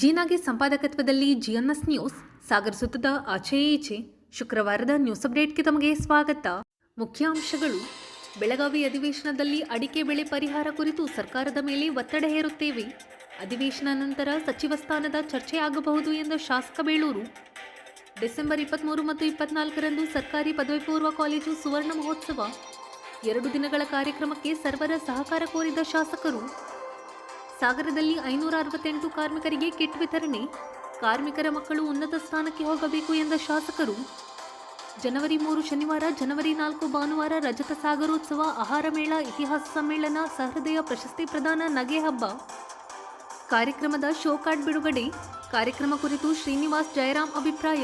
ಜೀನಾಗೆ ಸಂಪಾದಕತ್ವದಲ್ಲಿ ಜಿಎನ್ಎಸ್ news ಸಾಗರ ಸುತ್ತದ ಆಚೆ ಈಚೆ ಶುಕ್ರವಾರದ ನ್ಯೂಸ್ ಅಪ್ಡೇಟ್ಗೆ ತಮಗೆ ಸ್ವಾಗತ. ಮುಖ್ಯಾಂಶಗಳು: ಬೆಳಗಾವಿ ಅಧಿವೇಶನದಲ್ಲಿ ಅಡಿಕೆ ಬೆಳೆ ಪರಿಹಾರ ಕುರಿತು ಸರ್ಕಾರದ ಮೇಲೆ ಒತ್ತಡ ಹೇರುತ್ತೇವೆ. ಅಧಿವೇಶನ ನಂತರ ಸಚಿವ ಸ್ಥಾನದ ಚರ್ಚೆ ಆಗಬಹುದು ಎಂದ ಶಾಸಕ ಬೇಳೂರು. ಡಿಸೆಂಬರ್ 23 ಮತ್ತು 24ರಂದು ಸರ್ಕಾರಿ ಪದವಿ ಪೂರ್ವ ಕಾಲೇಜು ಸುವರ್ಣ ಮಹೋತ್ಸವ. 2 ದಿನಗಳ ಕಾರ್ಯಕ್ರಮಕ್ಕೆ ಸರ್ವರ ಸಹಕಾರ ಕೋರಿದ ಶಾಸಕರು. ಸಾಗರದಲ್ಲಿ 568 ಕಾರ್ಮಿಕರಿಗೆ ಕಿಟ್ ವಿತರಣೆ. ಕಾರ್ಮಿಕರ ಮಕ್ಕಳು ಉನ್ನತ ಸ್ಥಾನಕ್ಕೆ ಹೋಗಬೇಕು ಎಂದ ಶಾಸಕರು. ಜನವರಿ 3 ಶನಿವಾರ, ಜನವರಿ 4 ಭಾನುವಾರ ರಜತ ಸಾಗರೋತ್ಸವ, ಆಹಾರ ಮೇಳ, ಇತಿಹಾಸ ಸಮ್ಮೇಳನ, ಸಹೃದಯ ಪ್ರಶಸ್ತಿ ಪ್ರದಾನ, ನಗೆ ಹಬ್ಬ. ಕಾರ್ಯಕ್ರಮದ ಶೋ ಕಾರ್ಡ್ ಬಿಡುಗಡೆ. ಕಾರ್ಯಕ್ರಮ ಕುರಿತು ಶ್ರೀನಿವಾಸ್ ಜಯರಾಮ್ ಅಭಿಪ್ರಾಯ.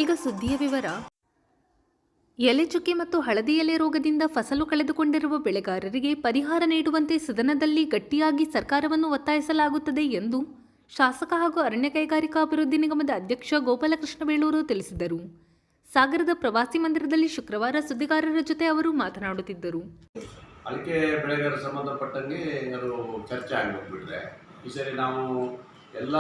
ಈಗ ಸುದ್ದಿಯ ವಿವರ. ಎಲೆ ಚುಕ್ಕೆ ಮತ್ತು ಹಳದಿ ಎಲೆ ರೋಗದಿಂದ ಫಸಲು ಕಳೆದುಕೊಂಡಿರುವ ಬೆಳೆಗಾರರಿಗೆ ಪರಿಹಾರ ನೀಡುವಂತೆ ಸದನದಲ್ಲಿ ಗಟ್ಟಿಯಾಗಿ ಸರ್ಕಾರವನ್ನು ಒತ್ತಾಯಿಸಲಾಗುತ್ತದೆ ಎಂದು ಶಾಸಕ ಹಾಗೂ ಅರಣ್ಯ ಕೈಗಾರಿಕಾ ಅಭಿವೃದ್ಧಿ ನಿಗಮದ ಅಧ್ಯಕ್ಷ ಗೋಪಾಲಕೃಷ್ಣ ಬೇಳೂರು ತಿಳಿಸಿದರು. ಸಾಗರದ ಪ್ರವಾಸಿ ಮಂದಿರದಲ್ಲಿ ಶುಕ್ರವಾರ ಸುದ್ದಿಗಾರರ ಜೊತೆ ಅವರು ಮಾತನಾಡುತ್ತಿದ್ದರು. ಅಡಿಕೆ ಬೆಳೆಗಾರರ ಸಂಬಂಧಪಟ್ಟಂಗೆ ಅದು ಚರ್ಚೆ ಆಗಿಬಿಟ್ರೆ ಈ ಸರಿ ನಾವು ಎಲ್ಲ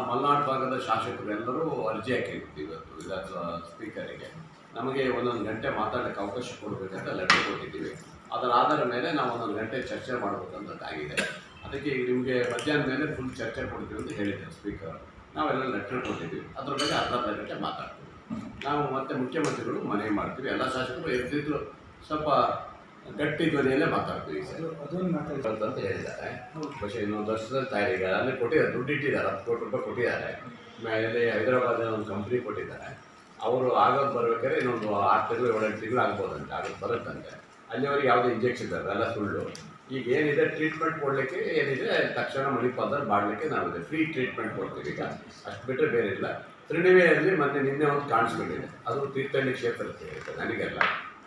ಮಲೆನಾಡು ಭಾಗದ ಶಾಸಕರು ಎಲ್ಲರೂ ಅರ್ಜಿ ಹಾಕಿರ್ತೀವಿ. ಇವತ್ತು ವಿಧಾನಸಭಾ ಸ್ಪೀಕರಿಗೆ ನಮಗೆ 1 ಗಂಟೆ ಮಾತಾಡೋಕ್ಕೆ ಅವಕಾಶ ಕೊಡಬೇಕಂತ ಲೆಟರ್ ಕೊಟ್ಟಿದ್ದೀವಿ. ಅದರ ಆಧಾರದ ಮೇಲೆ ನಾವು 1 ಗಂಟೆ ಚರ್ಚೆ ಮಾಡಬೇಕಂತಾಗಿದೆ. ಅದಕ್ಕೆ ಈಗ ನಿಮಗೆ ಮಧ್ಯಾಹ್ನ ಮೇಲೆ ಫುಲ್ ಚರ್ಚೆ ಕೊಡ್ತೀವಿ ಅಂತ ಹೇಳಿದ್ದಾರೆ ಸ್ಪೀಕರ್. ನಾವೆಲ್ಲ ಲೆಟರ್ ಕೊಟ್ಟಿದ್ದೀವಿ. ಅದ್ರ ಬಗ್ಗೆ ಅರ್ಧ ಗಂಟೆ ಮಾತಾಡ್ತೀವಿ. ನಾವು ಮತ್ತೆ ಮುಖ್ಯಮಂತ್ರಿಗಳು ಮನವಿ ಮಾಡ್ತೀವಿ. ಎಲ್ಲ ಶಾಸಕರು ಎದ್ದಿದ್ದು ಸ್ವಲ್ಪ ಗಟ್ಟಿ ಧ್ವನಿಯಲ್ಲೇ ಮಾತಾಡ್ತೀವಿ ಸರ್ ಅಂತ ಹೇಳಿದ್ದಾರೆ. പക്ഷേ ಇನ್ನೊಂದು ವರ್ಷದ ತಯಾರಿಗೆ ಅಲ್ಲಿ ಕೊಟ್ಟಿದ್ದಾರೆ, ದುಡ್ಡು ಇಟ್ಟಿದ್ದಾರೆ, 10 ಕೋಟಿ ರೂಪಾಯಿ ಕೊಟ್ಟಿದ್ದಾರೆ. ಮೇಲೆ ಹೈದರಾಬಾದಿನ ಒಂದು ಕಂಪ್ನಿ ಕೊಟ್ಟಿದ್ದಾರೆ. ಅವರು ಆಗೋದು ಬರ್ಬೇಕಾದ್ರೆ ಇನ್ನೊಂದು 6 ತಿಂಗಳು 7 ತಿಂಗಳು ಆಗ್ಬೋದಂತೆ, ಆಗೋದು ಬರುತ್ತಂತೆ. ಅಲ್ಲಿವರೆಗೆ ಯಾವುದೇ ಇಂಜೆಕ್ಷನ್ ಇದೆ, ಅದೆಲ್ಲ ಸುಳ್ಳು. ಈಗ ಏನಿದೆ ಟ್ರೀಟ್ಮೆಂಟ್ ಕೊಡಲಿಕ್ಕೆ ಏನಿದೆ ತಕ್ಷಣ ಮಣಿಪಾಲದಲ್ಲಿ ಮಾಡಲಿಕ್ಕೆ ನಾವಿದೆ ಫ್ರೀ ಟ್ರೀಟ್ಮೆಂಟ್ ಕೊಡ್ತೀವಿ. ಈಗ ಅಷ್ಟು ಬಿಟ್ಟರೆ ಬೇರೆ ಇಲ್ಲ. ತ್ರಿಣಿವೆಯಲ್ಲಿ ನಿನ್ನೆ ಒಂದು ಕಾಣಿಸ್ಕೊಂಡಿದೆ. ಅದು ತೀರ್ಥಹಳ್ಳಿ ಕ್ಷೇತ್ರಕ್ಕೆ ಸೇರುತ್ತೆ, ನನಗೆಲ್ಲ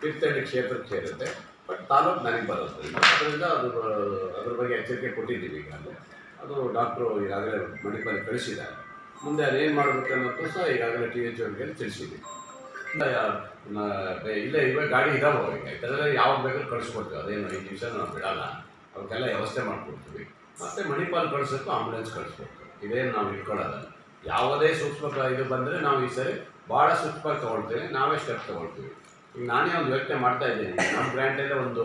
ತೀರ್ಥಹಳ್ಳಿ ಕ್ಷೇತ್ರಕ್ಕೆ ಸೇರುತ್ತೆ. ಬಟ್ ತಾಲೂಕು ನನಗೆ ಬರುತ್ತೆ. ಅದರಿಂದ ಅದ್ರ ಬಗ್ಗೆ ಎಚ್ಚರಿಕೆ ಕೊಟ್ಟಿದ್ದೀವಿ. ಈಗಾಗಲೇ ಅದು ಡಾಕ್ಟ್ರು ಈಗಾಗಲೇ ಮಣಿಪಾಲಿಗೆ ಕಳಿಸಿದ್ದಾರೆ. ಮುಂದೆ ಅದೇನು ಮಾಡಬೇಕು ಅನ್ನೋದು ಸಹ ಈಗಾಗಲೇ TH ಅವ್ರಿಗೆ ತಿಳಿಸಿದ್ದೀವಿ. ಇಲ್ಲ ಇವಾಗ ಗಾಡಿ ಇದಾವೆ, ಈಗ ಇದೆಲ್ಲ ಯಾವಾಗ ಬೇಕಾದ್ರೂ ಕಳಿಸ್ಕೊಡ್ತೀವಿ. ಅದೇನು 5 ನಿಮಿಷ ನಾವು ಬಿಡೋಲ್ಲ, ಅವಕ್ಕೆಲ್ಲ ವ್ಯವಸ್ಥೆ ಮಾಡಿಕೊಡ್ತೀವಿ. ಮತ್ತು ಮಣಿಪಾಲ್ ಕಳಿಸೋಕ್ಕೂ ಆಂಬುಲೆನ್ಸ್ ಕಳಿಸ್ಕೊಡ್ತೀವಿ. ಇದೇನು ನಾವು ಇಟ್ಕೊಳ್ಳೋದಲ್ಲ. ಯಾವುದೇ ಸೂಕ್ಷ್ಮ ಇದು ಬಂದರೆ ನಾವು ಈ ಸರಿ ಭಾಳ ಸೂಕ್ಷ್ಮವಾಗಿ ತೊಗೊಳ್ತೀವಿ, ನಾವೇ ಸ್ಟೆಪ್ ತೊಗೊಳ್ತೀವಿ. ಈಗ ನಾನೇ ಒಂದು ಯೋಚನೆ ಮಾಡ್ತಾ ಇದ್ದೀನಿ. ನಮ್ಮ ಗ್ರ್ಯಾಂಟಲ್ಲೇ ಒಂದು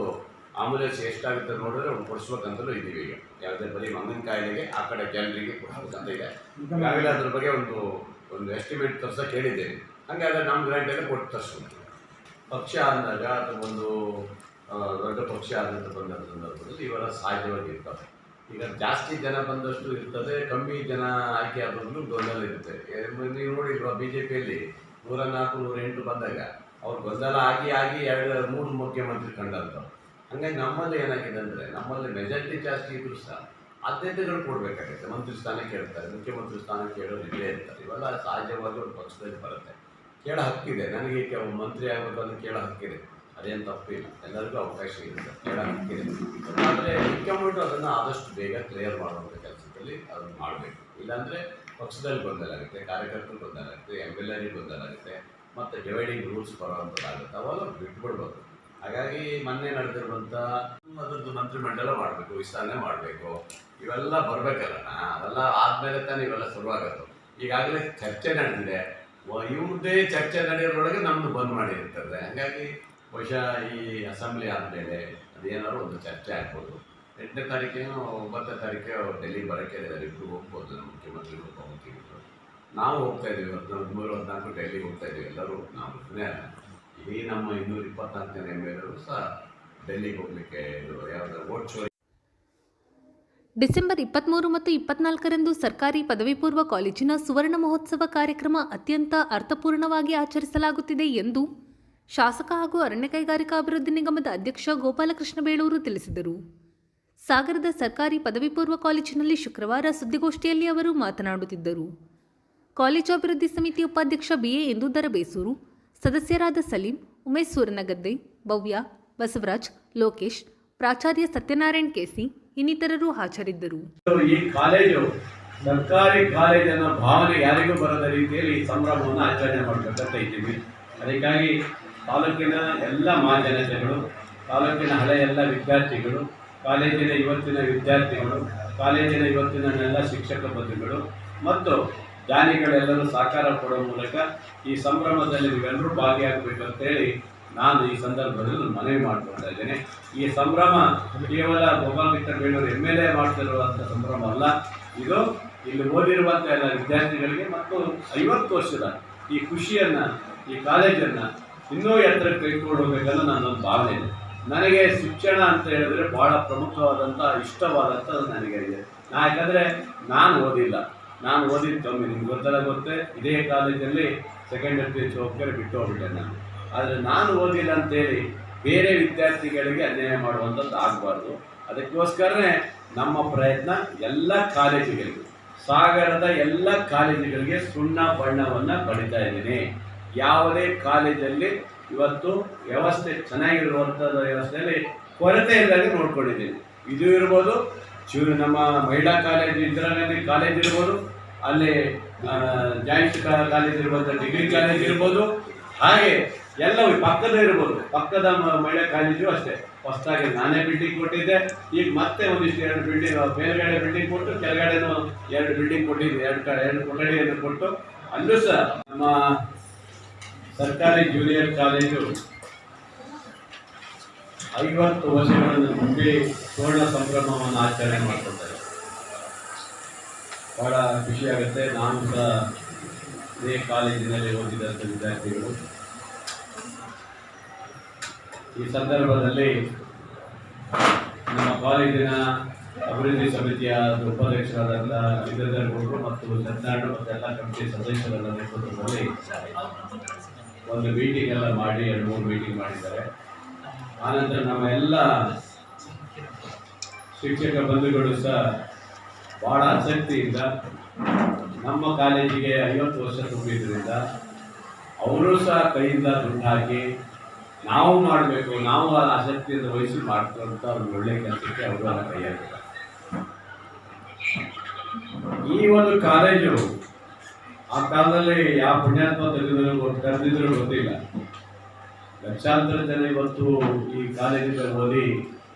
ಆಂಬುಲೆನ್ಸ್ ಎಷ್ಟಾಗುತ್ತೆ ನೋಡಿದ್ರೆ ಒಂದು ಕೊಡಿಸ್ಬೇಕಂತಲೂ ಇದ್ದೀವಿ. ಈಗ ಯಾವುದೇ ಬರೀ ಮಂಗನ ಕಾಯಿಲೆಗೆ ಆ ಕಡೆ ಜನರಿಗೆ ಕೊಡಿಸ್ಬೇಕಂತ ಇದೆ. ಈಗಾಗಲೇ ಅದ್ರ ಬಗ್ಗೆ ಒಂದು ಎಸ್ಟಿಮೇಟ್ ತರ್ಸೋಕೆ ಹೇಳಿದ್ದೇನೆ. ಹಾಗಾದರೆ ನಮ್ಮ ಗ್ರ್ಯಾಂಟಲ್ಲೇ ಕೊಟ್ಟು ತರಿಸ್ಬೇಕು. ಪಕ್ಷ ಆದಾಗ ಅಥವಾ ಒಂದು ದೊಡ್ಡ ಪಕ್ಷ ಆದಂತ ಬಂದ ಸಂದರ್ಭದಲ್ಲಿ ಇವೆಲ್ಲ ಸಹಜವಾಗಿರ್ತವೆ. ಈಗ ಜಾಸ್ತಿ ಜನ ಬಂದಷ್ಟು ಇರ್ತದೆ, ಕಮ್ಮಿ ಜನ ಆಯ್ಕೆ ಆದ್ರೂ ಗೊಂದಲ ಇರುತ್ತೆ. ನೀವು ನೋಡಿಲ್ವಾ BJPಯಲ್ಲಿ 104, 108 ಬಂದಾಗ ಅವ್ರು ಗೊಂದಲ ಆಗಿ 2-3 ಮುಖ್ಯಮಂತ್ರಿ ಕಂಡಂಥವ್ರು. ಹಾಗಾಗಿ ನಮ್ಮಲ್ಲಿ ಏನಾಗಿದೆ ಅಂದರೆ ನಮ್ಮಲ್ಲಿ ಮೆಜಾರಿಟಿ ಜಾಸ್ತಿ ಇದ್ರೂ ಸಹ ಆದ್ಯತೆಗಳು ಕೊಡಬೇಕಾಗುತ್ತೆ. ಮಂತ್ರಿ ಸ್ಥಾನ ಕೇಳ್ತಾರೆ, ಮುಖ್ಯಮಂತ್ರಿ ಸ್ಥಾನ ಕೇಳೋರು ಇಲ್ಲೇ ಇರ್ತಾರೆ. ಇವೆಲ್ಲ ಸಹಜವಾಗಿ ಒಂದು ಪಕ್ಷದಲ್ಲಿ ಬರುತ್ತೆ. ಕೇಳೋ ಹಕ್ಕಿದೆ. ನನಗೆ ಮಂತ್ರಿ ಆಗಬೇಕಂದ್ರೆ ಕೇಳೋ ಹಕ್ಕಿದೆ, ಅದೇನು ತಪ್ಪಿಲ್ಲ. ಎಲ್ಲರಿಗೂ ಅವಕಾಶ ಇರುತ್ತೆ, ಕೇಳೋ ಹಕ್ಕಿದೆ. ಆದರೆ ಮುಖ್ಯಮಂತ್ರಿ ಅದನ್ನು ಆದಷ್ಟು ಬೇಗ ಕ್ಲಿಯರ್ ಮಾಡುವಂಥ ಕೆಲಸದಲ್ಲಿ ಅದನ್ನು ಮಾಡಬೇಕು. ಇಲ್ಲಾಂದರೆ ಪಕ್ಷದಲ್ಲಿ ಗೊಂದಲ ಆಗುತ್ತೆ, ಕಾರ್ಯಕರ್ತರು ಗೊಂದಲ ಆಗುತ್ತೆ, MLA ಗೊಂದಲ ಆಗುತ್ತೆ, ಮತ್ತು ಡಿವೈಡಿಂಗ್ ರೂಲ್ಸ್ ಬರೋವಂಥದ್ದಾಗುತ್ತೆ. ಅವೆಲ್ಲ ಬಿಟ್ಬಿಡ್ಬೋದು. ಹಾಗಾಗಿ ಮೊನ್ನೆ ನಡೆದಿರುವಂಥ ಅದರದ್ದು ಮಂತ್ರಿಮಂಡಲ ಮಾಡಬೇಕು, ವಿಸ್ತರಣೆ ಮಾಡಬೇಕು, ಇವೆಲ್ಲ ಬರಬೇಕಲ್ಲ. ಅದೆಲ್ಲ ಆದಮೇಲೆ ತಾನೇ ಇವೆಲ್ಲ ಶುರುವಾಗೋದು. ಈಗಾಗಲೇ ಚರ್ಚೆ ನಡೆದಿದೆ. ಇವ್ರದ್ದೇ ಚರ್ಚೆ ನಡೆಯೋದ್ರೊಳಗೆ ನಮ್ಮದು ಬಂದ್ ಮಾಡಿರ್ತಾರೆ. ಹಾಗಾಗಿ ಬಹುಶಃ ಈ ಅಸೆಂಬ್ಲಿ ಆದಮೇಲೆ ಅದೇನಾದ್ರು ಒಂದು ಚರ್ಚೆ ಆಗ್ಬೋದು. 8ನೇ ತಾರೀಕೇನೋ 9ನೇ ತಾರೀಕೆ ಡೆಲ್ಲಿ ಬರೋಕ್ಕೆ ಇಬ್ಬರು ಹೋಗ್ಬೋದು, ನಮ್ಮ ಮುಖ್ಯಮಂತ್ರಿಗಳು, ಉಪಮುಖ್ಯಮಂತ್ರಿಗಳು. ನಾವು ಹೋಗ್ತಾ ಇದ್ದೀವಿ. 13-14 ಡೆಲ್ಲಿಗೆ ಹೋಗ್ತಾ ಇದ್ದೀವಿ ಎಲ್ಲರೂ. ನಾವು ಈ ನಮ್ಮ 224ನೇ MLA ಸಹ ಡೆಲ್ಲಿಗೆ ಹೋಗಲಿಕ್ಕೆ ಯಾವುದೋ ವೋಟ್ ಶೋ. ಡಿಸೆಂಬರ್ 23 ಮತ್ತು 24ರಂದು ಸರ್ಕಾರಿ ಪದವಿ ಪೂರ್ವ ಕಾಲೇಜಿನ ಸುವರ್ಣ ಮಹೋತ್ಸವ ಕಾರ್ಯಕ್ರಮ ಅತ್ಯಂತ ಅರ್ಥಪೂರ್ಣವಾಗಿ ಆಚರಿಸಲಾಗುತ್ತಿದೆ ಎಂದು ಶಾಸಕ ಹಾಗೂ ಅರಣ್ಯ ಕೈಗಾರಿಕಾ ಅಭಿವೃದ್ಧಿ ನಿಗಮದ ಅಧ್ಯಕ್ಷ ಗೋಪಾಲಕೃಷ್ಣ ಬೇಳೂರು ತಿಳಿಸಿದರು. ಸಾಗರದ ಸರ್ಕಾರಿ ಪದವಿ ಪೂರ್ವ ಕಾಲೇಜಿನಲ್ಲಿ ಶುಕ್ರವಾರ ಸುದ್ದಿಗೋಷ್ಠಿಯಲ್ಲಿ ಅವರು ಮಾತನಾಡುತ್ತಿದ್ದರು. ಕಾಲೇಜು ಅಭಿವೃದ್ಧಿ ಸಮಿತಿ ಉಪಾಧ್ಯಕ್ಷ BA ಇಂದೂಧರ ಬೇಸೂರು, ಸದಸ್ಯರಾದ ಸಲೀಂ, ಉಮೇಶ್ ಸೂರನಗದ್ದೆ, ಭವ್ಯ, ಬಸವರಾಜ್, ಲೋಕೇಶ್, ಪ್ರಾಚಾರ್ಯ ಸತ್ಯನಾರಾಯಣ್ KC ಇನ್ನಿತರರು ಹಾಜರಿದ್ದರು. ಈ ಕಾಲೇಜು ಸರ್ಕಾರಿ ಕಾಲೇಜನ್ನ ಭಾವನೆ ಯಾರಿಗೂ ಬರದ ರೀತಿಯಲ್ಲಿ ಸಂಭ್ರಮವನ್ನು ಆಚರಣೆ ಮಾಡಬೇಕಂತ ಇದ್ದೀವಿ. ಅದಕ್ಕಾಗಿ ತಾಲೂಕಿನ ಎಲ್ಲ ಮಹಾಜನತೆಗಳು, ತಾಲೂಕಿನ ಹಳೆಯ ಎಲ್ಲ ವಿದ್ಯಾರ್ಥಿಗಳು, ಕಾಲೇಜಿನ ಇವತ್ತಿನ ವಿದ್ಯಾರ್ಥಿಗಳು, ಕಾಲೇಜಿನ ಇವತ್ತಿನ ಎಲ್ಲ ಶಿಕ್ಷಕ ಬಂಧುಗಳು ಮತ್ತು ದಾನಿಗಳೆಲ್ಲರೂ ಸಹಕಾರ ಕೊಡುವ ಮೂಲಕ ಈ ಸಂಭ್ರಮದಲ್ಲಿ ನೀವೆಲ್ಲರೂ ಭಾಗಿಯಾಗಬೇಕು ಅಂತೇಳಿ ನಾನು ಈ ಸಂದರ್ಭದಲ್ಲಿ ಮನವಿ ಮಾಡಿಕೊಳ್ತಾ ಇದ್ದೇನೆ. ಈ ಸಂಭ್ರಮ ಕೇವಲ ಗೋಪಾಲಕೃಷ್ಣ ಬೇಳೂರು MLA ಮಾಡ್ತಿರುವಂಥ ಸಂಭ್ರಮ ಅಲ್ಲ, ಇದು ಇಲ್ಲಿ ಓದಿರುವಂಥ ಎಲ್ಲ ವಿದ್ಯಾರ್ಥಿಗಳಿಗೆ ಮತ್ತು 50 ವರ್ಷದ ಈ ಖುಷಿಯನ್ನು, ಈ ಕಾಲೇಜನ್ನು ಇನ್ನೂ ಎತ್ತರಕ್ಕೆ ಕೈಗೊಳ್ಳಬೇಕನ್ನೋ ನನ್ನೊಂದು ಭಾವನೆ ಇದೆ. ನನಗೆ ಶಿಕ್ಷಣ ಅಂತ ಹೇಳಿದ್ರೆ ಭಾಳ ಪ್ರಮುಖವಾದಂಥ ಇಷ್ಟವಾದಂಥ ನನಗೆ ಇದೆ. ಯಾಕಂದರೆ ನಾನು ಓದಿಲ್ಲ, ನಾನು ಓದಿದ್ದು ಕಮ್ಮಿ, ನಿಮ್ಗೆ ಗೊತ್ತೇ ಇದೇ ಕಾಲೇಜಲ್ಲಿ ಸೆಕೆಂಡ್ PhD ಹೋಗ್ತಾರೆ ಬಿಟ್ಟು ಹೋಗ್ಬಿಟ್ಟೆ ನಾನು. ಆದರೆ ನಾನು ಓದಿಲ್ಲ ಅಂತೇಳಿ ಬೇರೆ ವಿದ್ಯಾರ್ಥಿಗಳಿಗೆ ಅನ್ಯಾಯ ಮಾಡುವಂಥದ್ದು ಆಗಬಾರ್ದು. ಅದಕ್ಕೋಸ್ಕರನೇ ನಮ್ಮ ಪ್ರಯತ್ನ ಎಲ್ಲ ಕಾಲೇಜುಗಳಿಗೆ, ಸಾಗರದ ಎಲ್ಲ ಕಾಲೇಜುಗಳಿಗೆ ಸುಣ್ಣ ಬಣ್ಣವನ್ನು ಬಳಿತಾ ಇದ್ದೀನಿ. ಯಾವುದೇ ಕಾಲೇಜಲ್ಲಿ ಇವತ್ತು ವ್ಯವಸ್ಥೆ ಚೆನ್ನಾಗಿರುವಂಥದ್ದು ವ್ಯವಸ್ಥೆಯಲ್ಲಿ ಕೊರತೆ ಇಲ್ಲದೆ ನೋಡ್ಕೊಂಡಿದ್ದೀನಿ. ಇದು ಇರ್ಬೋದು, ನಮ್ಮ ಮಹಿಳಾ ಕಾಲೇಜು, ಇಂದಿರಾ ಗಾಂಧಿ ಕಾಲೇಜ್ ಇರ್ಬೋದು, ಅಲ್ಲಿ ಜಾಯಿಂಟ್ ಕಾಲೇಜ್ ಇರ್ಬೋದು, ಡಿಗ್ರಿ ಕಾಲೇಜ್ ಇರ್ಬೋದು, ಹಾಗೆ ಎಲ್ಲವೂ ಪಕ್ಕದ ಇರ್ಬೋದು, ಪಕ್ಕದ ಮಹಿಳಾ ಕಾಲೇಜು ಅಷ್ಟೇ. ಫಸ್ಟಾಗಿ ನಾನೇ ಬಿಲ್ಡಿಂಗ್ ಕೊಟ್ಟಿದ್ದೆ, ಈಗ ಮತ್ತೆ ಒಂದಿಷ್ಟು 2 ಬಿಲ್ಡಿಂಗ್, ಮೇಲ್ಗಡೆ ಬಿಲ್ಡಿಂಗ್ ಕೊಟ್ಟು ಕೆಳಗಡೆನೂ 2 ಬಿಲ್ಡಿಂಗ್ ಕೊಟ್ಟಿದ್ದೆ, 2 ಕೊಠಡಿಯನ್ನು ಕೊಟ್ಟು ಅಲ್ಲೂ ಸಹ ನಮ್ಮ ಸರ್ಕಾರಿ ಜೂನಿಯರ್ ಕಾಲೇಜು 50 ವರ್ಷಗಳನ್ನು ತುಂಬಿ ಸುವರ್ಣ ಸಂಭ್ರಮವನ್ನು ಆಚರಣೆ ಮಾಡ್ಕೊಳ್ತಾರೆ. ಭಾಳ ಖುಷಿಯಾಗುತ್ತೆ. ನಾನು ಸಹ ಇದೇ ಕಾಲೇಜಿನಲ್ಲಿ ಓದಿದಂಥ ವಿದ್ಯಾರ್ಥಿಗಳು. ಈ ಸಂದರ್ಭದಲ್ಲಿ ನಮ್ಮ ಕಾಲೇಜಿನ ಅಭಿವೃದ್ಧಿ ಸಮಿತಿಯ ಉಪಾಧ್ಯಕ್ಷರಾದಂಥ ಗಿರಿಧರ್ ಗೌಡರು ಮತ್ತು ಸತ್ಯನಾರಾಯಣ ಮತ್ತು ಎಲ್ಲ ಕಮಿಟಿ ಸದಸ್ಯರ ನೇತೃತ್ವದಲ್ಲಿ ಒಂದು ಮೀಟಿಂಗ್ ಎಲ್ಲ ಮಾಡಿ 2-3 ಮೀಟಿಂಗ್ ಮಾಡಿದ್ದಾರೆ. ಆನಂತರ ನಮ್ಮ ಎಲ್ಲ ಶಿಕ್ಷಕ ಬಂಧುಗಳು ಸಹ ಭಾಳ ಆಸಕ್ತಿಯಿಂದ ನಮ್ಮ ಕಾಲೇಜಿಗೆ 50 ವರ್ಷ ತುಂಬಿದ್ರಿಂದ ಅವರು ಸಹ ಕೈಯಿಂದ ದುಡ್ಡು ಹಾಕಿ ನಾವು ಮಾಡಬೇಕು, ನಾವು ಆಸಕ್ತಿಯಿಂದ ವಹಿಸಿ ಮಾಡ್ಕೊಂತ ಒಂದು ಒಳ್ಳೆಯ ಕೆಲಸಕ್ಕೆ ಅವರು ಎಲ್ಲ ಕೈ ಹಾಕಿದ್ದಾರೆ. ಈ ಒಂದು ಕಾಲೇಜು ಆ ಕಾಲದಲ್ಲಿ ಯಾವ ಪುಣ್ಯಾತ್ಮ ಕರೆದಿದ್ರು ಗೊತ್ತಿಲ್ಲ. ಲಕ್ಷಾಂತರ ಜನ ಇವತ್ತು ಈ ಕಾಲೇಜಿನಲ್ಲಿ ಓದಿ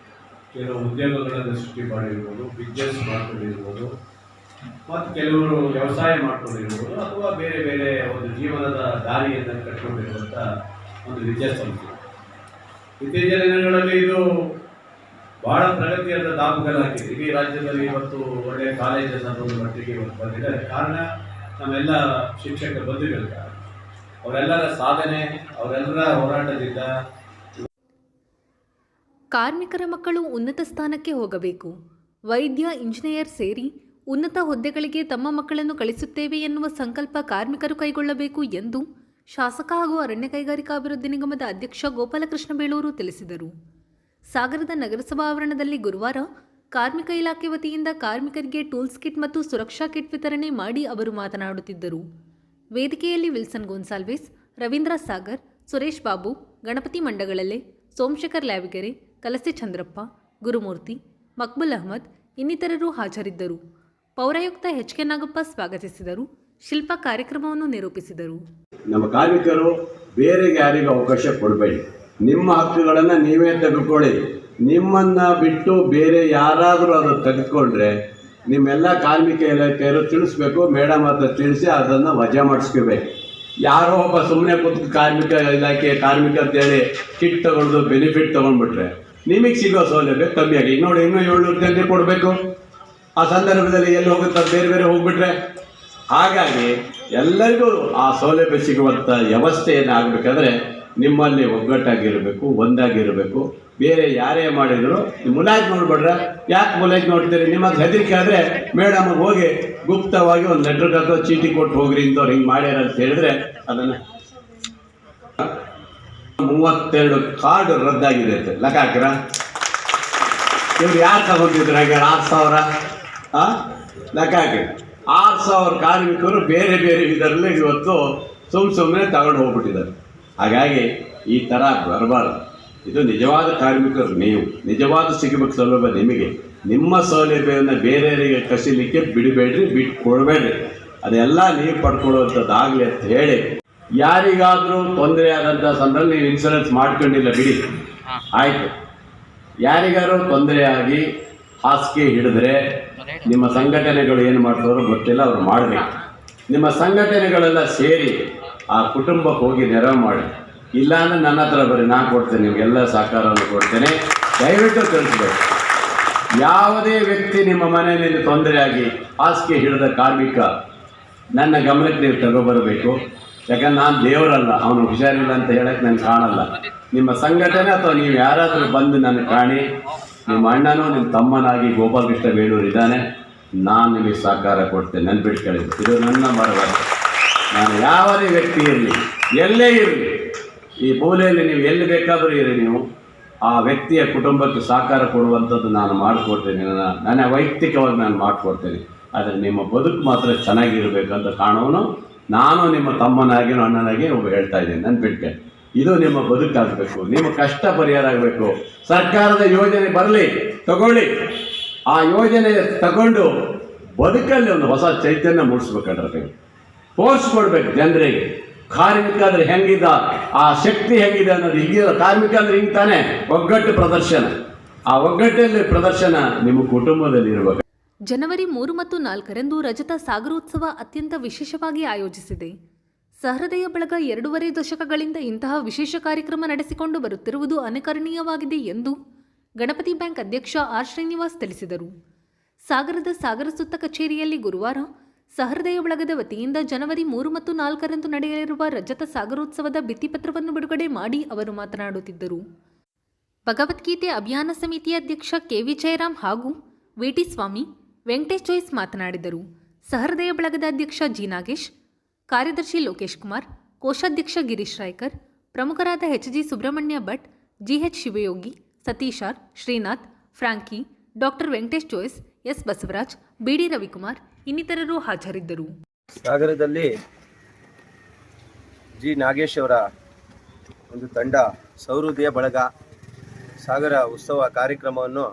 ಕೆಲವು ಉದ್ಯೋಗಗಳನ್ನು ಸೃಷ್ಟಿ ಮಾಡಿರ್ಬೋದು, ಬಿಸ್ನೆಸ್ ಮಾಡ್ಕೊಂಡಿರ್ಬೋದು, ಮತ್ತು ಕೆಲವರು ವ್ಯವಸಾಯ ಮಾಡ್ಕೊಂಡಿರ್ಬೋದು, ಅಥವಾ ಬೇರೆ ಬೇರೆ ಒಂದು ಜೀವನದ ದಾರಿಯನ್ನು ಕಟ್ಕೊಂಡಿರುವಂಥ ಒಂದು ವಿದ್ಯಾಸಂಸ್ಥೆ. ಇತ್ತೀಚಿನ ದಿನಗಳಲ್ಲಿ ಇದು ಬಹಳ ಪ್ರಗತಿಯಾದ ದಾಪುಗಾಲಾಗಿದೆ. ಇಡೀ ರಾಜ್ಯದಲ್ಲಿ ಇವತ್ತು ಒಳ್ಳೆಯ ಕಾಲೇಜ್ ಅನ್ನೋದು ಮಟ್ಟಿಗೆ ಇವತ್ತು ಬಂದಿದೆ. ಕಾರಣ ನಮ್ಮೆಲ್ಲ ಶಿಕ್ಷಕ ಬಂಧುಗಳ ಕಾರಣ, ಅವರೆಲ್ಲರ ಸಾಧನೆ, ಅವರೆಲ್ಲರ ಹೋರಾಟದಿಂದ. ಕಾರ್ಮಿಕರ ಮಕ್ಕಳು ಉನ್ನತ ಸ್ಥಾನಕ್ಕೆ ಹೋಗಬೇಕು, ವೈದ್ಯ, ಇಂಜಿನಿಯರ್ ಸೇರಿ ಉನ್ನತ ಹುದ್ದೆಗಳಿಗೆ ತಮ್ಮ ಮಕ್ಕಳನ್ನು ಕಳಿಸುತ್ತೇವೆ ಎನ್ನುವ ಸಂಕಲ್ಪ ಕಾರ್ಮಿಕರು ಕೈಗೊಳ್ಳಬೇಕು ಎಂದು ಶಾಸಕ ಹಾಗೂ ಅರಣ್ಯ ಕೈಗಾರಿಕಾಭಿವೃದ್ಧಿ ನಿಗಮದ ಅಧ್ಯಕ್ಷ ಗೋಪಾಲಕೃಷ್ಣ ಬೇಳೂರು ತಿಳಿಸಿದರು. ಸಾಗರದ ನಗರಸಭಾ ಆವರಣದಲ್ಲಿ ಗುರುವಾರ ಕಾರ್ಮಿಕ ಇಲಾಖೆ ವತಿಯಿಂದ ಕಾರ್ಮಿಕರಿಗೆ ಟೂಲ್ಸ್ ಕಿಟ್ ಮತ್ತು ಸುರಕ್ಷಾ ಕಿಟ್ ವಿತರಣೆ ಮಾಡಿ ಅವರು ಮಾತನಾಡುತ್ತಿದ್ದರು. ವೇದಿಕೆಯಲ್ಲಿ ವಿಲ್ಸನ್ ಗೋನ್ಸಾಲ್ವೇಸ್, ರವೀಂದ್ರ ಸಾಗರ್, ಸುರೇಶ್ ಬಾಬು, ಗಣಪತಿ ಮಂಡಗಳಲೆ, ಸೋಮಶೇಖರ್ ಲ್ಯಾವಿಗೆರೆ, ಕಲಸೆ ಚಂದ್ರಪ್ಪ, ಗುರುಮೂರ್ತಿ, ಮಕ್ಬುಲ್ ಅಹಮದ್ ಇನ್ನಿತರರು ಹಾಜರಿದ್ದರು. ಪೌರಾಯುಕ್ತ HK ನಾಗಪ್ಪ ಸ್ವಾಗತಿಸಿದರು. ಶಿಲ್ಪ ಕಾರ್ಯಕ್ರಮವನ್ನು ನಿರೂಪಿಸಿದರು. ನಮ್ಮ ಕಾರ್ಮಿಕರು ಬೇರೆ ಯಾರಿಗೂ ಅವಕಾಶ ಕೊಡಬೇಡಿ. ನಿಮ್ಮ ಹಕ್ಕುಗಳನ್ನು ನೀವೇ ತೆಗೆದುಕೊಳ್ಳಿ. ನಿಮ್ಮನ್ನು ಬಿಟ್ಟು ಬೇರೆ ಯಾರಾದರೂ ಅದು ತೆಗೆದುಕೊಂಡ್ರೆ ನಿಮ್ಮೆಲ್ಲ ಕಾರ್ಮಿಕ ಇಲಾಖೆಯರು ತಿಳಿಸ್ಬೇಕು. ಮೇಡಮ್ ಹತ್ರ ತಿಳಿಸಿ ಅದನ್ನು ವಜಾ ಮಾಡಿಸ್ಕೋಬೇಕು. ಯಾರೋ ಒಬ್ಬ ಸುಮ್ಮನೆ ಕೂತು ಕಾರ್ಮಿಕ ಇಲಾಖೆ ಕಾರ್ಮಿಕ ಅಂತೇಳಿ ಕಿಟ್ ತೊಗೊಂಡು ಬೆನಿಫಿಟ್ ತೊಗೊಂಡ್ಬಿಟ್ರೆ ನಿಮಗೆ ಸಿಗೋ ಸೌಲಭ್ಯ ಕಮ್ಮಿಯಾಗಿ ನೋಡಿ, ಇನ್ನೂ 700 ಜನರಿಗೆ ಕೊಡಬೇಕು. ಆ ಸಂದರ್ಭದಲ್ಲಿ ಎಲ್ಲಿ ಹೋಗುತ್ತೆ, ಬೇರೆ ಬೇರೆ ಹೋಗ್ಬಿಟ್ರೆ. ಹಾಗಾಗಿ ಎಲ್ಲರಿಗೂ ಆ ಸೌಲಭ್ಯ ಸಿಗುವಂಥ ವ್ಯವಸ್ಥೆಯನ್ನು ಆಗಬೇಕಾದ್ರೆ ನಿಮ್ಮಲ್ಲಿ ಒಗ್ಗಟ್ಟಾಗಿರಬೇಕು, ಒಂದಾಗಿರಬೇಕು. ಬೇರೆ ಯಾರೇ ಮಾಡಿದ್ರು ಮುಲಾಜ್ ನೋಡ್ಬಿಡ್ರೆ ಯಾಕೆ ಮುಲಾಜ್ ನೋಡ್ತೀರಿ? ನಿಮಗೆ ಹೆದರಿಕೆ ಆದರೆ ಮೇಡಮ್ಗೆ ಹೋಗಿ ಗುಪ್ತವಾಗಿ ಒಂದು ಲೆಟ್ರ್ ಅಥವಾ ಚೀಟಿ ಕೊಟ್ಟು ಹೋಗ್ರಿ ಇಂಥವ್ರು ಹಿಂಗೆ ಮಾಡ್ಯಾರ ಅಂತ ಹೇಳಿದ್ರೆ ಅದನ್ನು 32 ಕಾರ್ಡ್ ರದ್ದಾಗಿದೆ ಅಂತ ಲೆಕ್ಕ ಹಾಕಿರ. ಇವ್ರು ಯಾರು ತಗೊಂಡಿದ್ರು ಹಾಗೆ 6,000 ಲೆಕ್ಕ ಹಾಕಿ 6,000 ಕಾರ್ಮಿಕರು ಬೇರೆ ಬೇರೆ ಇದರಲ್ಲಿ ಇವತ್ತು ಸುಮ್ಮನೆ ತಗೊಂಡು ಹೋಗ್ಬಿಟ್ಟಿದ್ದಾರೆ. ಹಾಗಾಗಿ ಈ ಥರ ಬರಬಾರ್ದು. ಇದು ನಿಜವಾದ ಕಾರ್ಮಿಕರು, ನೀವು ನಿಜವಾದ ಸಿಗಬೇಕು ಸೌಲಭ್ಯ ನಿಮಗೆ. ನಿಮ್ಮ ಸೌಲಭ್ಯವನ್ನು ಬೇರೆಯವರಿಗೆ ಕಸಿಲಿಕ್ಕೆ ಬಿಡಬೇಡ್ರಿ, ಬಿಟ್ಟು ಕೊಡಬೇಡ್ರಿ. ಅದೆಲ್ಲ ನೀವು ಪಡ್ಕೊಳ್ಳುವಂಥದ್ದಾಗಲಿ ಅಂತ ಹೇಳಿ ಯಾರಿಗಾದರೂ ತೊಂದರೆ ಆದಂಥ ಸಂದರ್ಭದಲ್ಲಿ ನೀವು ಇನ್ಶೂರೆನ್ಸ್ ಮಾಡ್ಕೊಂಡಿಲ್ಲ ಬಿಡಿ, ಆಯಿತು. ಯಾರಿಗಾರು ತೊಂದರೆ ಆಗಿ ಹಾಸಿಗೆ ಹಿಡಿದ್ರೆ ನಿಮ್ಮ ಸಂಘಟನೆಗಳು ಏನು ಮಾಡ್ತಾರೋ ಗೊತ್ತಿಲ್ಲ, ಅವ್ರು ಮಾಡಬೇಕು. ನಿಮ್ಮ ಸಂಘಟನೆಗಳೆಲ್ಲ ಸೇರಿ ಆ ಕುಟುಂಬಕ್ಕೆ ಹೋಗಿ ನೆರವು ಮಾಡಿ. ಇಲ್ಲಾಂದ್ರೆ ನನ್ನ ಹತ್ರ ಬರೀ ನಾನು ಕೊಡ್ತೇನೆ, ನಿಮಗೆಲ್ಲ ಸಹಕಾರವನ್ನು ಕೊಡ್ತೇನೆ. ದಯವಿಟ್ಟು ತಿಳಿಸ್ಬೇಕು. ಯಾವುದೇ ವ್ಯಕ್ತಿ ನಿಮ್ಮ ಮನೆಯಲ್ಲಿ ತೊಂದರೆ ಆಗಿ ಹಾಸಿಗೆ ಹಿಡಿದ ಕಾರ್ಮಿಕ ನನ್ನ ಗಮನಕ್ಕೆ ನೀವು ತಗೊಬರಬೇಕು. ಯಾಕಂದ್ರೆ ನಾನು ದೇವರಲ್ಲ, ಅವನು ಹುಷಾರಿಲ್ಲ ಅಂತ ಹೇಳಕ್ಕೆ ನನಗೆ ಕಾಣಲ್ಲ. ನಿಮ್ಮ ಸಂಘಟನೆ ಅಥವಾ ನೀವು ಯಾರಾದರೂ ಬಂದು ನನ್ನ ಕಾಣಿ, ನಿಮ್ಮ ಅಣ್ಣನೂ ನಿಮ್ಮ ತಮ್ಮನಾಗಿ ಗೋಪಾಲಕೃಷ್ಣ ಬೇಳೂರು ಇದ್ದಾನೆ, ನಾನು ನಿಮಗೆ ಸಹಕಾರ ಕೊಡ್ತೇನೆ. ನೆನ್ಪಿಟ್ಕೊಳ್ಳಿ, ಇದು ನನ್ನ ಭರವಸೆ. ನಾನು ಯಾವುದೇ ವ್ಯಕ್ತಿ ಇರಲಿ, ಎಲ್ಲೇ ಇರಲಿ, ಈ ಮೂಲೆಯಲ್ಲಿ ನೀವು ಎಲ್ಲಿ ಬೇಕಾದರೂ ಇರಿ, ನೀವು ಆ ವ್ಯಕ್ತಿಯ ಕುಟುಂಬಕ್ಕೆ ಸಹಕಾರ ಕೊಡುವಂಥದ್ದು ನಾನು ಮಾಡಿಕೊಡ್ತೇನೆ. ನನ್ನ ವೈಯಕ್ತಿಕವಾಗಿ ನಾನು ಮಾಡಿಕೊಡ್ತೇನೆ. ಆದರೆ ನಿಮ್ಮ ಬದುಕು ಮಾತ್ರ ಚೆನ್ನಾಗಿರಬೇಕಂತ ಕಾಣೋನು ನಾನು ನಿಮ್ಮ ತಮ್ಮನಾಗಿ ಅಣ್ಣನಾಗಿ ಒಬ್ಬ ಹೇಳ್ತಾ ಇದ್ದೀನಿ. ನೆನ್ಪಿಟ್ಕೊಳ್ಳಿ, ಇದು ನಿಮ್ಮ ಬದುಕಾಗಬೇಕು, ನಿಮ್ಮ ಕಷ್ಟ ಪರಿಹಾರ ಆಗಬೇಕು. ಸರ್ಕಾರದ ಯೋಜನೆ ಬರಲಿ, ತಗೊಳ್ಳಿ. ಆ ಯೋಜನೆ ತಗೊಂಡು ಬದುಕಲ್ಲಿ ಒಂದು ಹೊಸ ಚೈತನ್ಯ ಮೂಡಿಸ್ಬೇಕಾದ್ರೆ ಫೋರ್ಸ್ ಕೊಡ್ಬೇಕು ಜನರಿಗೆ. ಕಾರ್ಮಿಕ ಅಂದರೆ ಹೆಂಗಿದ್ದ, ಆ ಶಕ್ತಿ ಹೆಂಗಿದೆ ಅನ್ನೋದು ಈಗ ಕಾರ್ಮಿಕ ಅಂದರೆ ಹಿಂಗೆ ತಾನೆ ಒಗ್ಗಟ್ಟು ಪ್ರದರ್ಶನ. ಆ ಒಗ್ಗಟ್ಟಲ್ಲಿ ಪ್ರದರ್ಶನ ನಿಮ್ಮ ಕುಟುಂಬದಲ್ಲಿ ಇರಬೇಕು. ಜನವರಿ 3 ಮತ್ತು 4ರಂದು ರಜತ ಸಾಗರೋತ್ಸವ ಅತ್ಯಂತ ವಿಶೇಷವಾಗಿ ಆಯೋಜಿಸಿದೆ. ಸಹೃದಯ ಬಳಗ 2.5 ದಶಕಗಳಿಂದ ಇಂತಹ ವಿಶೇಷ ಕಾರ್ಯಕ್ರಮ ನಡೆಸಿಕೊಂಡು ಬರುತ್ತಿರುವುದು ಅನುಕರಣೀಯವಾಗಿದೆ ಎಂದು ಗಣಪತಿ ಬ್ಯಾಂಕ್ ಅಧ್ಯಕ್ಷ ಆರ್ ಶ್ರೀನಿವಾಸ್ ತಿಳಿಸಿದರು. ಸಾಗರದ ಸಾಗರ ಸುತ್ತ ಕಚೇರಿಯಲ್ಲಿ ಗುರುವಾರ ಸಹೃದಯ ಬಳಗದ ವತಿಯಿಂದ ಜನವರಿ 3 ಮತ್ತು 4ರಂದು ನಡೆಯಲಿರುವ ರಜತ ಸಾಗರೋತ್ಸವದ ಭಿತ್ತಿಪತ್ರವನ್ನು ಬಿಡುಗಡೆ ಮಾಡಿ ಅವರು ಮಾತನಾಡುತ್ತಿದ್ದರು. ಭಗವದ್ಗೀತೆ ಅಭಿಯಾನ ಸಮಿತಿಯ ಅಧ್ಯಕ್ಷ ಕೆವಿ ಜಯರಾಮ್ ಹಾಗೂ ವೇಟಿ ಸ್ವಾಮಿ ವೆಂಕಟೇಶ್ ಜೋಯ್ಸ್ ಮಾತನಾಡಿದರು. ಸಹೃದಯ ಬಳಗದ ಅಧ್ಯಕ್ಷ ಜಿ ನಾಗೇಶ್, ಕಾರ್ಯದರ್ಶಿ ಲೋಕೇಶ್ ಕುಮಾರ್, ಕೋಶಾಧ್ಯಕ್ಷ ಗಿರೀಶ್ ರಾಯ್ಕರ್, ಪ್ರಮುಖರಾದ H G. Subrahmanya Bhat, G H. Shivayogi, Satish R, Srinath, Frankie, doctor Venkatesh Jois, S Basavaraj, BD Ravikumar ಇನ್ನಿತರರು ಹಾಜರಿದ್ದರು. ಸಾಗರದಲ್ಲಿ ಜಿ ನಾಗೇಶ್ ಅವರ ಒಂದು ತಂಡ ಸಹೃದಯ ಬಳಗ ಸಾಗರ ಉತ್ಸವ ಕಾರ್ಯಕ್ರಮವನ್ನು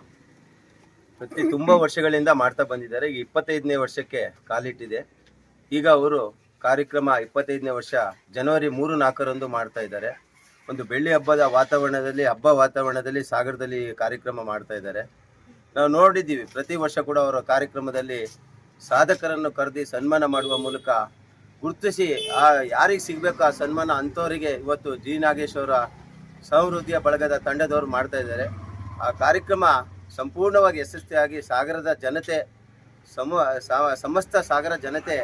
ತುಂಬ ವರ್ಷಗಳಿಂದ ಮಾಡ್ತಾ ಬಂದಿದ್ದಾರೆ. ಈಗ 25ನೇ ವರ್ಷಕ್ಕೆ ಕಾಲಿಟ್ಟಿದೆ. ಈಗ ಅವರು ಕಾರ್ಯಕ್ರಮ 25ನೇ ವರ್ಷ ಜನವರಿ 3-4ರಂದು ಮಾಡ್ತಾ ಇದ್ದಾರೆ. ಒಂದು ಬೆಳ್ಳಿ ಹಬ್ಬದ ವಾತಾವರಣದಲ್ಲಿ ಸಾಗರದಲ್ಲಿ ಕಾರ್ಯಕ್ರಮ ಮಾಡ್ತಾ ಇದ್ದಾರೆ. ನಾವು ನೋಡಿದ್ದೀವಿ, ಪ್ರತಿ ವರ್ಷ ಕೂಡ ಅವರ ಕಾರ್ಯಕ್ರಮದಲ್ಲಿ ಸಾಧಕರನ್ನು ಕರೆದಿ ಸನ್ಮಾನ ಮಾಡುವ ಮೂಲಕ ಗುರುತಿಸಿ ಯಾರಿಗೆ ಸಿಗಬೇಕು ಆ ಸನ್ಮಾನ ಅಂಥವರಿಗೆ ಇವತ್ತು ಜಿ ನಾಗೇಶ್ ಅವರ ಸಹೃದಯ ಬಳಗದ ತಂಡದವರು ಮಾಡ್ತಾ ಇದ್ದಾರೆ. ಆ ಕಾರ್ಯಕ್ರಮ ಸಂಪೂರ್ಣವಾಗಿ ಯಶಸ್ವಿಯಾಗಿ ಸಾಗರದ ಜನತೆ ಸಮಸ್ತ ಸಾಗರ ಜನತೆ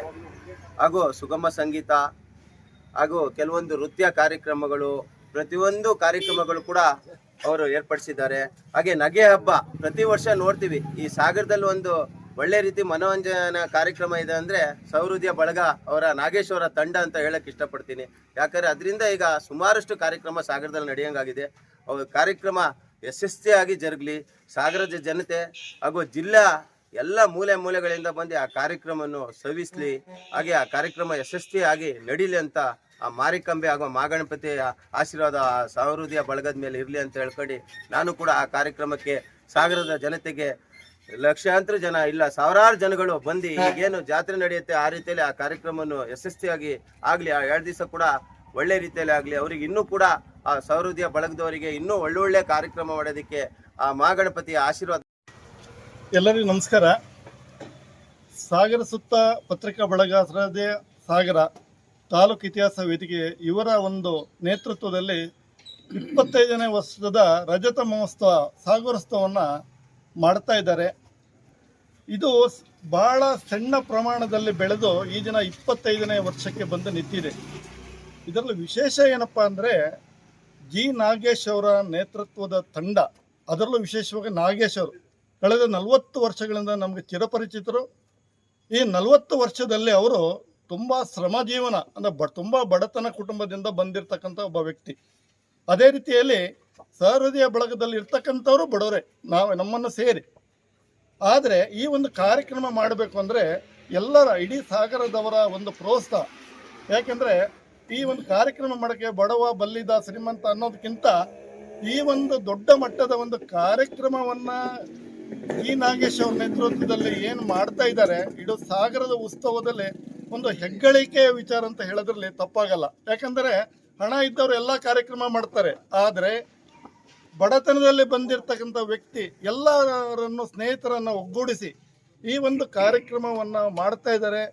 ಹಾಗೂ ಸುಗಮ ಸಂಗೀತ ಹಾಗೂ ಕೆಲವೊಂದು ನೃತ್ಯ ಕಾರ್ಯಕ್ರಮಗಳು, ಪ್ರತಿಯೊಂದು ಕಾರ್ಯಕ್ರಮಗಳು ಕೂಡ ಅವರು ಏರ್ಪಡಿಸಿದ್ದಾರೆ. ಹಾಗೆ ನಗೆ ಹಬ್ಬ ಪ್ರತಿ ವರ್ಷ ನೋಡ್ತೀವಿ. ಈ ಸಾಗರದಲ್ಲಿ ಒಂದು ಒಳ್ಳೆ ರೀತಿ ಮನೋರಂಜನಾ ಕಾರ್ಯಕ್ರಮ ಇದೆ ಅಂದರೆ ಸಹೃದಯ ಬಳಗ ಅವರ ನಾಗೇಶ್ ಅವರ ತಂಡ ಅಂತ ಹೇಳಕ್ಕೆ ಇಷ್ಟಪಡ್ತೀನಿ. ಯಾಕಂದರೆ ಅದರಿಂದ ಈಗ ಸುಮಾರಷ್ಟು ಕಾರ್ಯಕ್ರಮ ಸಾಗರದಲ್ಲಿ ನಡೆಯೋಂಗಾಗಿದೆ. ಅವ್ರ ಕಾರ್ಯಕ್ರಮ ಯಶಸ್ವಿಯಾಗಿ ಜರುಗಲಿ, ಸಾಗರದ ಜನತೆ ಹಾಗೂ ಜಿಲ್ಲಾ ಎಲ್ಲ ಮೂಲೆಗಳಿಂದ ಬಂದು ಆ ಕಾರ್ಯಕ್ರಮವನ್ನು ಸವಿಸಲಿ, ಹಾಗೆ ಆ ಕಾರ್ಯಕ್ರಮ ಯಶಸ್ವಿಯಾಗಿ ನಡೀಲಿ ಅಂತ ಆ ಮಾರಿಕಂಬೆ ಹಾಗೂ ಮಾಗಣಪತಿಯ ಆಶೀರ್ವಾದ ಸಹೃದಯ ಬಳಗದ ಮೇಲೆ ಇರಲಿ ಅಂತ ಹೇಳ್ಕೊಂಡು ನಾನು ಕೂಡ ಆ ಕಾರ್ಯಕ್ರಮಕ್ಕೆ ಸಾಗರದ ಜನತೆಗೆ ಲಕ್ಷಾಂತರ ಜನ ಇಲ್ಲ ಸಾವಿರಾರು ಜನಗಳು ಬಂದು ಈಗೇನು ಜಾತ್ರೆ ನಡೆಯುತ್ತೆ ಆ ರೀತಿಯಲ್ಲಿ ಆ ಕಾರ್ಯಕ್ರಮವನ್ನು ಯಶಸ್ವಿಯಾಗಿ ಆಗಲಿ, ಆ 2 ದಿವಸ ಕೂಡ ಒಳ್ಳೆ ರೀತಿಯಲ್ಲಿ ಆಗಲಿ, ಅವರಿಗೆ ಇನ್ನೂ ಕೂಡ ಆ ಸಹೃದಯ ಬಳಗದವರಿಗೆ ಇನ್ನೂ ಒಳ್ಳೊಳ್ಳೆ ಕಾರ್ಯಕ್ರಮ ಮಾಡೋದಕ್ಕೆ ಆ ಮಹಾಗಣಪತಿಯ ಆಶೀರ್ವಾದ. ಎಲ್ಲರಿಗೂ ನಮಸ್ಕಾರ. ಸಾಗರ ಸುತ್ತ ಪತ್ರಿಕಾ ಬಳಗ ಸಹೃದಯ ಸಾಗರ ತಾಲೂಕು ಇತಿಹಾಸ ವೇದಿಕೆ ಇವರ ಒಂದು ನೇತೃತ್ವದಲ್ಲಿ 25ನೇ ವರ್ಷದ ರಜತ ಮಹೋತ್ಸವ ಸಾಗರೋತ್ಸವವನ್ನು ಮಾಡ್ತಾ ಇದ್ದಾರೆ. ಇದು ಬಹಳ ಸಣ್ಣ ಪ್ರಮಾಣದಲ್ಲಿ ಬೆಳೆದು ಈ ದಿನ 25ನೇ ವರ್ಷಕ್ಕೆ ಬಂದು ನಿಂತಿದೆ. ಇದರಲ್ಲಿ ವಿಶೇಷ ಏನಪ್ಪ ಅಂದರೆ ಜಿ ನಾಗೇಶ್ ಅವರ ನೇತೃತ್ವದ ತಂಡ, ಅದರಲ್ಲೂ ವಿಶೇಷವಾಗಿ ನಾಗೇಶ್ ಅವರು ಕಳೆದ 40 ವರ್ಷಗಳಿಂದ ನಮಗೆ ಚಿರಪರಿಚಿತರು. ಈ 40 ವರ್ಷದಲ್ಲಿ ಅವರು ತುಂಬ ಶ್ರಮ ಜೀವನ ಅಂದರೆ ತುಂಬ ಬಡತನ ಕುಟುಂಬದಿಂದ ಬಂದಿರತಕ್ಕಂಥ ಒಬ್ಬ ವ್ಯಕ್ತಿ. ಅದೇ ರೀತಿಯಲ್ಲಿ ಸಹೃದಯ ಬಳಗದಲ್ಲಿ ಇರ್ತಕ್ಕಂಥವರು ಬಡವರೇ, ನಮ್ಮನ್ನು ಸೇರಿ. ಆದರೆ ಈ ಒಂದು ಕಾರ್ಯಕ್ರಮ ಮಾಡಬೇಕು ಅಂದರೆ ಎಲ್ಲರ ಇಡೀ ಸಾಗರದವರ ಒಂದು ಪ್ರೋತ್ಸಾಹ. ಯಾಕೆಂದರೆ ಈ ಒಂದು ಕಾರ್ಯಕ್ರಮ ಮಾಡೋಕ್ಕೆ ಬಡವ ಬಲ್ಲಿದ ಶ್ರೀಮಂತ ಅನ್ನೋದಕ್ಕಿಂತ ಈ ಒಂದು ದೊಡ್ಡ ಮಟ್ಟದ ಒಂದು ಕಾರ್ಯಕ್ರಮವನ್ನು ಈ ನಾಗೇಶ್ ಅವ್ರ ನೇತೃತ್ವದಲ್ಲಿ ಏನು ಮಾಡ್ತಾ ಇದ್ದಾರೆ, ಇಡೀ ಸಾಗರದ ಉತ್ಸವದಲ್ಲಿ ಒಂದು ಹೆಗ್ಗಳಿಕೆಯ ವಿಚಾರ ಅಂತ ಹೇಳೋದ್ರಲ್ಲಿ ತಪ್ಪಾಗಲ್ಲ. ಯಾಕಂದರೆ ಹಣ ಇದ್ದವರು ಎಲ್ಲ ಕಾರ್ಯಕ್ರಮ ಮಾಡ್ತಾರೆ, ಆದರೆ ಬಡತನದಲ್ಲಿ ಬಂದಿರತಕ್ಕಂಥ ವ್ಯಕ್ತಿ ಎಲ್ಲರನ್ನು ಸ್ನೇಹಿತರನ್ನು ಒಗ್ಗೂಡಿಸಿ ಈ ಒಂದು ಕಾರ್ಯಕ್ರಮವನ್ನು ಮಾಡ್ತಾ ಇದ್ದಾರೆ.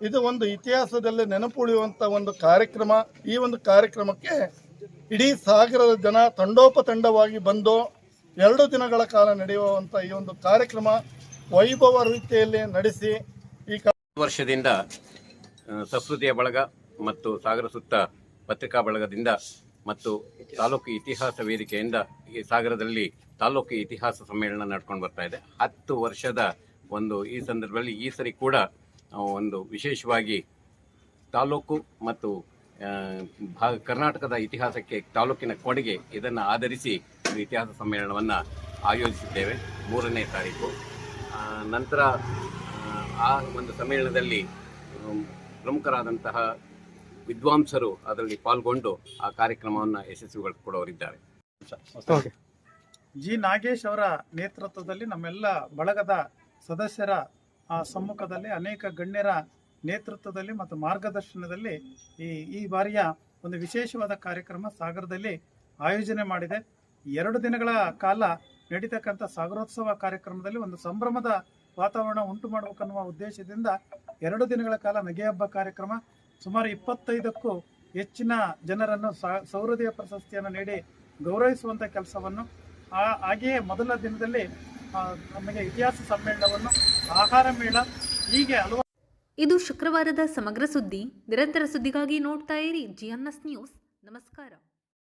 ಇದು ಒಂದು ಇತಿಹಾಸದಲ್ಲಿ ನೆನಪುಳಿಯುವಂಥ ಒಂದು ಕಾರ್ಯಕ್ರಮ. ಈ ಒಂದು ಕಾರ್ಯಕ್ರಮಕ್ಕೆ ಇಡೀ ಸಾಗರದ ಜನ ತಂಡೋಪತಂಡವಾಗಿ ಬಂದು 2 ದಿನಗಳ ಕಾಲ ನಡೆಯುವಂಥ ಈ ಒಂದು ಕಾರ್ಯಕ್ರಮ ವೈಭವ ರೀತಿಯಲ್ಲಿ ನಡೆಸಿ ಈ ವರ್ಷದಿಂದ ಸಂಸ್ಕೃತಿಯ ಬಳಗ ಮತ್ತು ಸಾಗರ ಸುತ್ತ ಪತ್ರಿಕಾ ಬಳಗದಿಂದ ಮತ್ತು ತಾಲೂಕು ಇತಿಹಾಸ ವೇದಿಕೆಯಿಂದ ಈ ಸಾಗರದಲ್ಲಿ ತಾಲೂಕು ಇತಿಹಾಸ ಸಮ್ಮೇಳನ ನಡ್ಕೊಂಡು ಬರ್ತಾ ಇದೆ. 10 ವರ್ಷದ ಒಂದು ಈ ಸಂದರ್ಭದಲ್ಲಿ ಈ ಸರಿ ಕೂಡ ಒಂದು ವಿಶೇಷವಾಗಿ ತಾಲೂಕು ಮತ್ತು ಕರ್ನಾಟಕದ ಇತಿಹಾಸಕ್ಕೆ ತಾಲೂಕಿನ ಕೊಡುಗೆ ಇದನ್ನು ಆಧರಿಸಿ ಒಂದು ಇತಿಹಾಸ ಸಮ್ಮೇಳನವನ್ನು ಆಯೋಜಿಸಿದ್ದೇವೆ 3ನೇ ತಾರೀಕು. ನಂತರ ಆ ಒಂದು ಸಮ್ಮೇಳನದಲ್ಲಿ ಪ್ರಮುಖರಾದಂತಹ ವಿದ್ವಾಂಸರು ಅದರಲ್ಲಿ ಪಾಲ್ಗೊಂಡು ಆ ಕಾರ್ಯಕ್ರಮವನ್ನು ಯಶಸ್ವಿಗೊಳಿಸಿಕೊಡೋರಿದ್ದಾರೆ. ಜಿ ನಾಗೇಶ್ ಅವರ ನೇತೃತ್ವದಲ್ಲಿ ನಮ್ಮೆಲ್ಲ ಬಳಗದ ಸದಸ್ಯರ ಸಮ್ಮುಖದಲ್ಲಿ ಅನೇಕ ಗಣ್ಯರ ನೇತೃತ್ವದಲ್ಲಿ ಮತ್ತು ಮಾರ್ಗದರ್ಶನದಲ್ಲಿ ಈ ಬಾರಿಯ ಒಂದು ವಿಶೇಷವಾದ ಕಾರ್ಯಕ್ರಮ ಸಾಗರದಲ್ಲಿ ಆಯೋಜನೆ ಮಾಡಿದೆ. 2 ದಿನಗಳ ಕಾಲ ನಡೀತಕ್ಕಂಥ ಸಾಗರೋತ್ಸವ ಕಾರ್ಯಕ್ರಮದಲ್ಲಿ ಒಂದು ಸಂಭ್ರಮದ ವಾತಾವರಣ ಉಂಟು ಮಾಡಬೇಕನ್ನುವ ಉದ್ದೇಶದಿಂದ 2 ದಿನಗಳ ಕಾಲ ನಗೆ ಹಬ್ಬ ಕಾರ್ಯಕ್ರಮ, ಸುಮಾರು 25ಕ್ಕೂ ಹೆಚ್ಚಿನ ಜನರನ್ನು ಸೌಹೃದಯ ಪ್ರಶಸ್ತಿಯನ್ನು ನೀಡಿ ಗೌರವಿಸುವಂಥ ಕೆಲಸವನ್ನು, ಹಾಗೆಯೇ ಮೊದಲ ದಿನದಲ್ಲಿ ನಮಗೆ ಇತಿಹಾಸ ಸಮ್ಮೇಳನವನ್ನು, ಆಹಾರ ಮೇಳ, ಹೀಗೆ ಹಲವಾರು. ಇದು ಶುಕ್ರವಾರದ ಸಮಗ್ರ ಸುದ್ದಿ. ನಿರಂತರ ಸುದ್ದಿಗಾಗಿ ನೋಡ್ತಾ ಇರಿ GNS ನ್ಯೂಸ್. ನಮಸ್ಕಾರ.